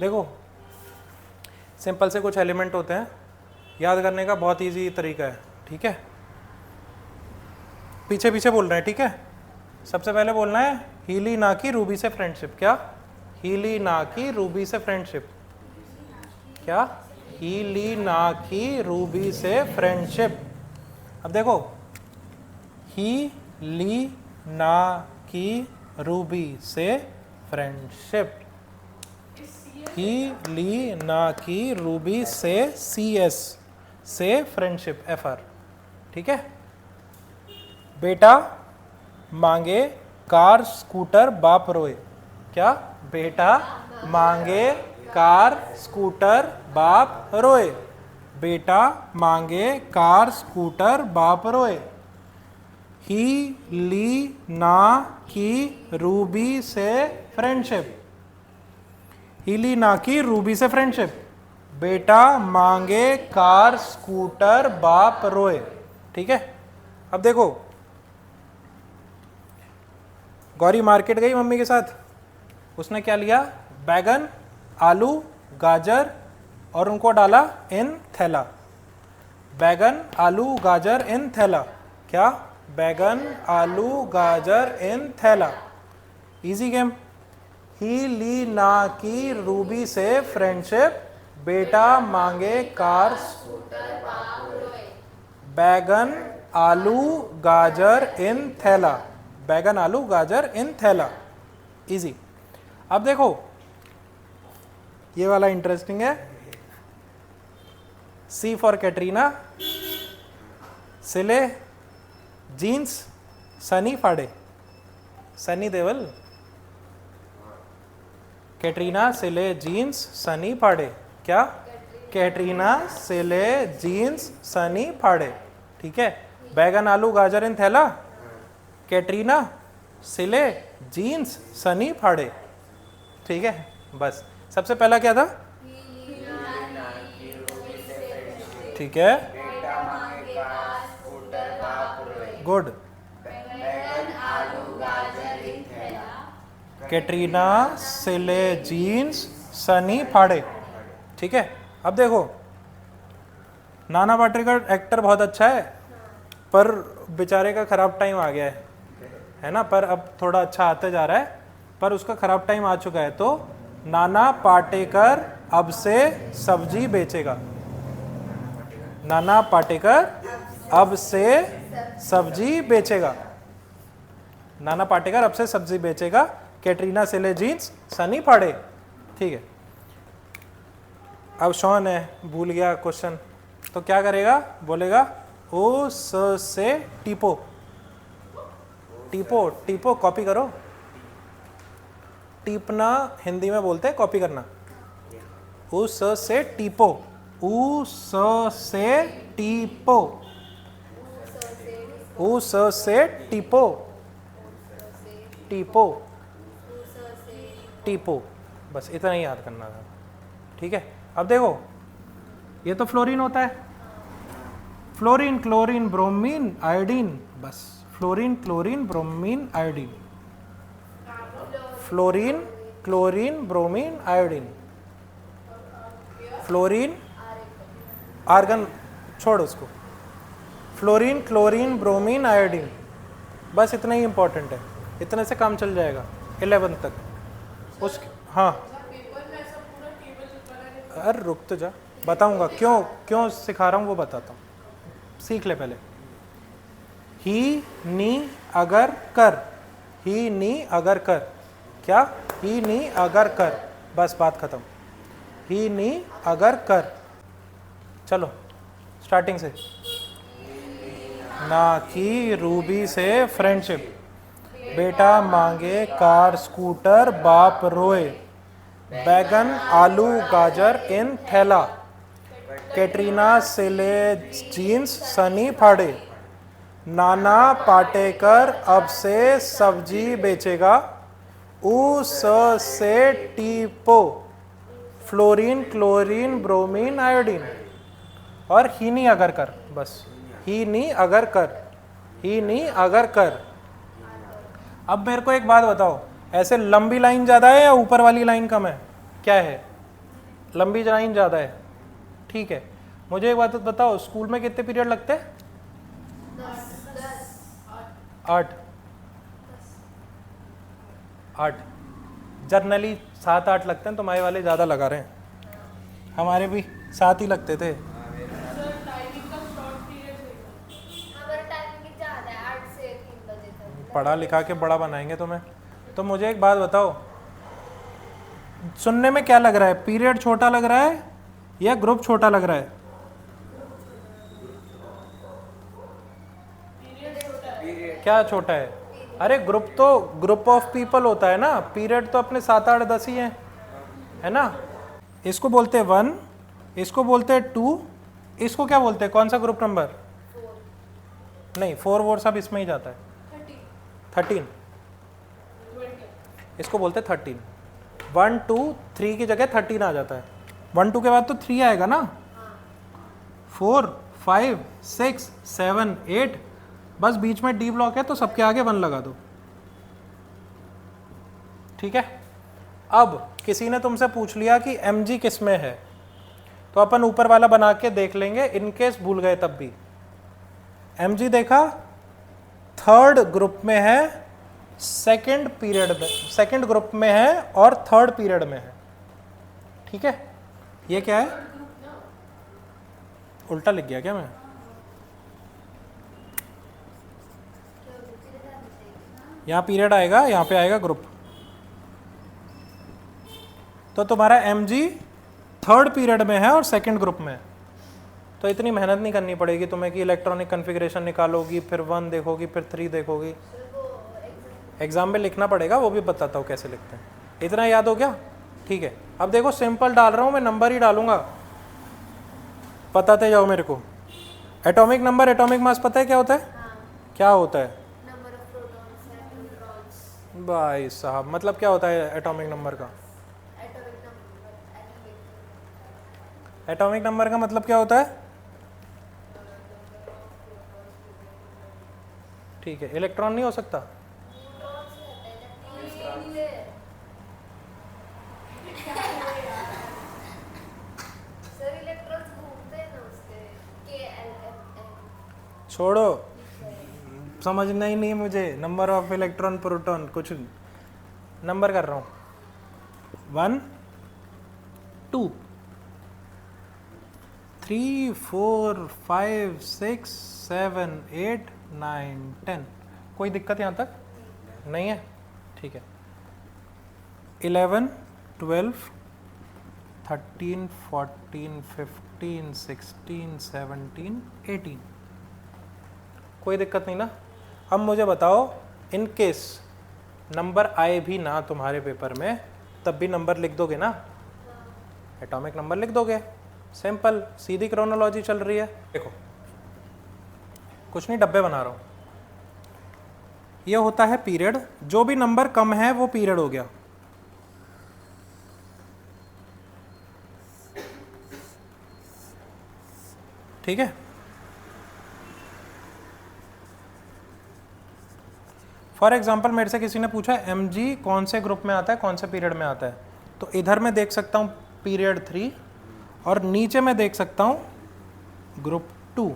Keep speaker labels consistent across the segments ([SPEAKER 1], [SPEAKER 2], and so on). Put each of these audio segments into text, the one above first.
[SPEAKER 1] देखो सिंपल से कुछ एलिमेंट होते हैं, याद करने का बहुत इजी तरीका है, ठीक है। पीछे पीछे बोल रहे हैं, ठीक है। सबसे पहले बोलना है हीली ना की रूबी से फ्रेंडशिप। क्या? हीली ना की रूबी से फ्रेंडशिप। क्या? हीली ना की रूबी से फ्रेंडशिप। अब देखो ही ली ना की रूबी से फ्रेंडशिप। ही ली ना की रूबी से CS से फ्रेंडशिप FR, ठीक है। बेटा मांगे कार स्कूटर बाप रोए। क्या? बेटा मांगे कार स्कूटर बाप रोए। बेटा मांगे कार स्कूटर बाप रोए। ही ली ना की रूबी से फ्रेंडशिप। हीली ना की रूबी से फ्रेंडशिप। बेटा मांगे कार स्कूटर बाप रोए, ठीक है। अब देखो गौरी मार्केट गई मम्मी के साथ, उसने क्या लिया? बैगन, आलू, गाजर और उनको डाला इन थैला। बैगन, आलू, गाजर इन थैला। क्या? बैगन, आलू, गाजर इन थैला। Easy game. ही ली ना की रूबी से फ्रेंडशिप। बेटा मांगे कार बैगन, आलू, गाजर इन थैला। बैगन, आलू, गाजर इन थैला। इजी। अब देखो ये वाला इंटरेस्टिंग है। C फॉर कैटरीना, सिले जीन्स सनी फाड़े। सनी देवल। कैटरीना सिले जीन्स सनी फाड़े। क्या? कैटरीना सिले जीन्स सनी फाड़े, ठीक है। बैगन, आलू, गाजर इन थैला। कैटरीना सिले जीन्स सनी फाड़े, ठीक है। बस सबसे पहला क्या था? ठीक है, गुड। कैटरीना सिले जीन्स सनी फाड़े, ठीक है। अब देखो नाना पाटेकर एक्टर बहुत अच्छा है, पर बेचारे का खराब टाइम आ गया है ना। पर अब थोड़ा अच्छा आते जा रहा है, पर उसका खराब टाइम आ चुका है। तो नाना पाटेकर अब से सब्जी बेचेगा। नाना पाटेकर अब से सब्जी बेचेगा। नाना पाटेकर अब से सब्जी बेचेगा। कैटरीना सिले जीन्स सनी फाड़े, ठीक है। अब शॉन है, भूल गया क्वेश्चन, तो क्या करेगा? बोलेगा ओ स से टीपो। टीपो, टीपो कॉपी करो। टीपना हिंदी में बोलते हैं कॉपी करना। उ स से टीपो। उ स से टीपो। उ स से टीपो। टीपो, टीपो, बस इतना ही याद करना था, ठीक है। अब देखो ये तो फ्लोरीन होता है। Fluorine, chlorine, bromine, iodine. बस fluorine, chlorine, bromine, iodine. Fluorine, chlorine, bromine, iodine. Fluorine, argon छोड़ उसको। फ्लोरीन, क्लोरीन, ब्रोमीन, आयोडीन, बस इतना ही इंपॉर्टेंट है। इतने से काम चल जाएगा 11 तक। उस हाँ, अरे रुक तो जा, बताऊंगा क्यों क्यों सिखा रहा हूँ, वो बताता हूँ, सीख ले पहले। ही नी अगर कर। ही नी अगर कर। क्या? ही नी अगर कर, बस बात खत्म। ही नी अगर कर। चलो स्टार्टिंग से। ना की रूबी से फ्रेंडशिप। बेटा मांगे कार स्कूटर बाप रोए। बैगन, आलू, गाजर इन थैला। कैटरीना सिले जीन्स सनी फाड़े। नाना पाटेकर अब से सब्जी बेचेगा। उ स से टीपो। Fluorine, chlorine, bromine, iodine. और ही नी अगर कर, बस ही नी अगर कर। ही नी अगर कर। अब मेरे को एक बात बताओ, ऐसे लंबी लाइन ज्यादा है या ऊपर वाली लाइन कम है? क्या है? लंबी लाइन ज़्यादा है, ठीक है। मुझे एक बात बताओ, स्कूल में कितने पीरियड लगते हैं? 8 8 जर्नली 7-8 लगते हैं, तुम्हारे वाले ज़्यादा लगा रहे हैं, हमारे भी 7 ही लगते थे। पढ़ा लिखा के बड़ा बनाएंगे तुम्हें। तो मुझे एक बात बताओ, सुनने में क्या लग रहा है, पीरियड छोटा लग रहा है या ग्रुप छोटा लग रहा है? क्या छोटा है? अरे ग्रुप तो ग्रुप ऑफ पीपल होता है ना, पीरियड तो अपने 7 8 10 ही है ना। इसको बोलते हैं 1, इसको बोलते हैं 2, इसको क्या बोलते हैं, कौन सा ग्रुप नंबर? 4 नहीं, 4 वोर सब इसमें ही जाता है। 13 इसको बोलते हैं 13। 1 2 3 की जगह 13 आ जाता है। 1 2 के बाद तो 3 आएगा ना। 4 5 6 7 8, बस बीच में डी ब्लॉक है तो सबके आगे 1 लगा दो, ठीक है। अब किसी ने तुमसे पूछ लिया कि mg किस में है, तो अपन ऊपर वाला बना के देख लेंगे, इनकेस भूल गए तब भी। mg देखा, थर्ड ग्रुप में है, सेकंड पीरियड में, सेकंड ग्रुप में है और थर्ड पीरियड में है, ठीक है। ये क्या है, उल्टा लिख गया क्या मैं? यहाँ पीरियड आएगा, यहाँ पे आएगा ग्रुप। तो तुम्हारा mg थर्ड पीरियड में है और सेकंड ग्रुप में है, तो इतनी मेहनत नहीं करनी पड़ेगी तुम्हें कि इलेक्ट्रॉनिक कॉन्फ़िगरेशन निकालोगी, फिर 1 देखोगी, फिर 3 देखोगी। एग्जाम में लिखना पड़ेगा, वो भी बताता हूँ कैसे लिखते हैं। इतना याद हो गया, ठीक है। अब देखो सिंपल डाल रहा हूँ मैं, नंबर ही डालूंगा, बताते जाओ मेरे को। एटॉमिक नंबर, एटॉमिक मास पता है क्या होता है? क्या होता है भाई साहब, मतलब क्या होता है एटॉमिक नंबर का? एटॉमिक नंबर का मतलब क्या होता है? ठीक है, इलेक्ट्रॉन नहीं हो सकता? छोड़ो, समझना ही नहीं मुझे। नंबर ऑफ इलेक्ट्रॉन प्रोटॉन, कुछ नंबर कर रहा हूँ। 1 2 3 4 5 6 7 8 9 10। कोई दिक्कत यहाँ तक नहीं है, ठीक है। 11 12 13 14 15 16 17 18, कोई दिक्कत नहीं ना। अब मुझे बताओ, इन केस नंबर आए भी ना तुम्हारे पेपर में, तब भी नंबर लिख दोगे ना? एटॉमिक नंबर लिख दोगे, सिंपल सीधी क्रोनोलॉजी चल रही है। देखो कुछ नहीं, डब्बे बना रहा हूँ। ये होता है पीरियड, जो भी नंबर कम है वो पीरियड हो गया, ठीक है। फॉर एग्जाम्पल मेरे से किसी ने पूछा mg कौन से ग्रुप में आता है, कौन से पीरियड में आता है, तो इधर मैं देख सकता हूँ पीरियड 3 और नीचे मैं देख सकता हूँ ग्रुप 2।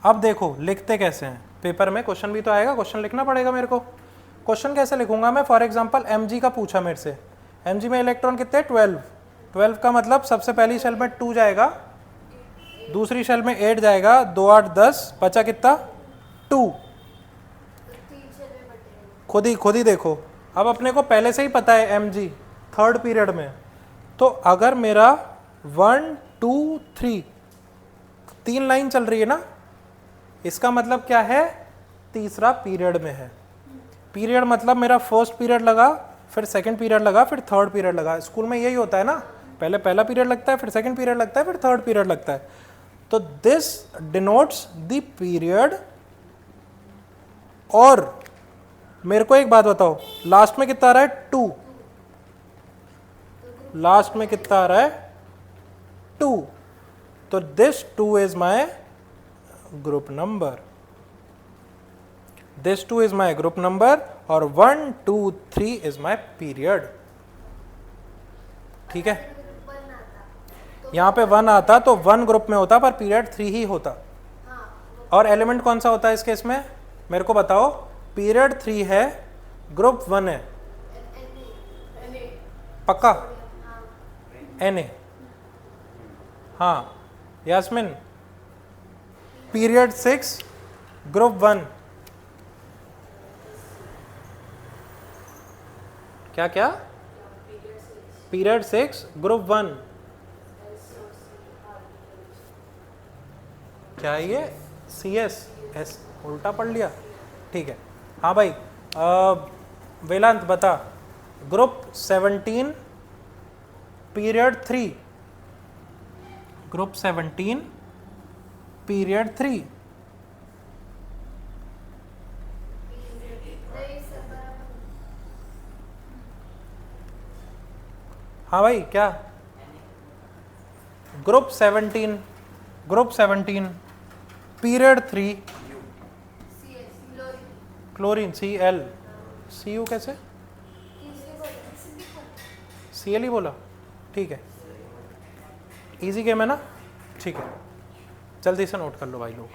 [SPEAKER 1] अब देखो लिखते कैसे हैं, पेपर में क्वेश्चन भी तो आएगा, क्वेश्चन लिखना पड़ेगा मेरे को। क्वेश्चन कैसे लिखूंगा मैं? फॉर एग्जाम्पल mg का पूछा मेरे से, mg में इलेक्ट्रॉन कितने? 12 का मतलब सबसे पहली शेल में 2 जाएगा, दूसरी शेल में 8 जाएगा, 2 8 10, बचा कितना? 2। खुद ही देखो। अब अपने को पहले से ही पता है mg थर्ड पीरियड में, तो अगर मेरा 1 2 3 3 लाइन चल रही है ना, इसका मतलब क्या है? तीसरा पीरियड में है। पीरियड मतलब मेरा फर्स्ट पीरियड लगा, फिर सेकंड पीरियड लगा, फिर थर्ड पीरियड लगा। स्कूल में यही होता है ना, पहले पहला पीरियड लगता है, फिर सेकंड पीरियड लगता है, फिर थर्ड पीरियड लगता है। तो दिस डिनोट्स द पीरियड। और मेरे को एक बात बताओ, लास्ट में कितना आ रहा है? 2। लास्ट में कितना आ रहा है? 2। तो this 2 is my group number, this 2 is my group number, और 1 2 3 इज माय पीरियड। ठीक है, यहाँ पे 1 आता तो 1 ग्रुप में होता पर पीरियड 3 ही होता। और एलिमेंट कौन सा होता है इस केस में, मेरे को बताओ। पीरियड 3 है, ग्रुप 1 है, पक्का? Na, हाँ यास्मिन, पीरियड 6 ग्रुप 1, क्या क्या? पीरियड 6 ग्रुप 1, क्या है ये? CS उल्टा पढ़ लिया, ठीक है। हाँ भाई, वेदांत बता, ग्रुप 17 पीरियड 3, ग्रुप 17 पीरियड 3, हाँ भाई क्या? Group 17 period 3, chlorine Cl, Cu कैसे? Cl ही बोला, ठीक है। इजी गेम है ना, ठीक है, जल्दी से नोट कर लो भाई लोग।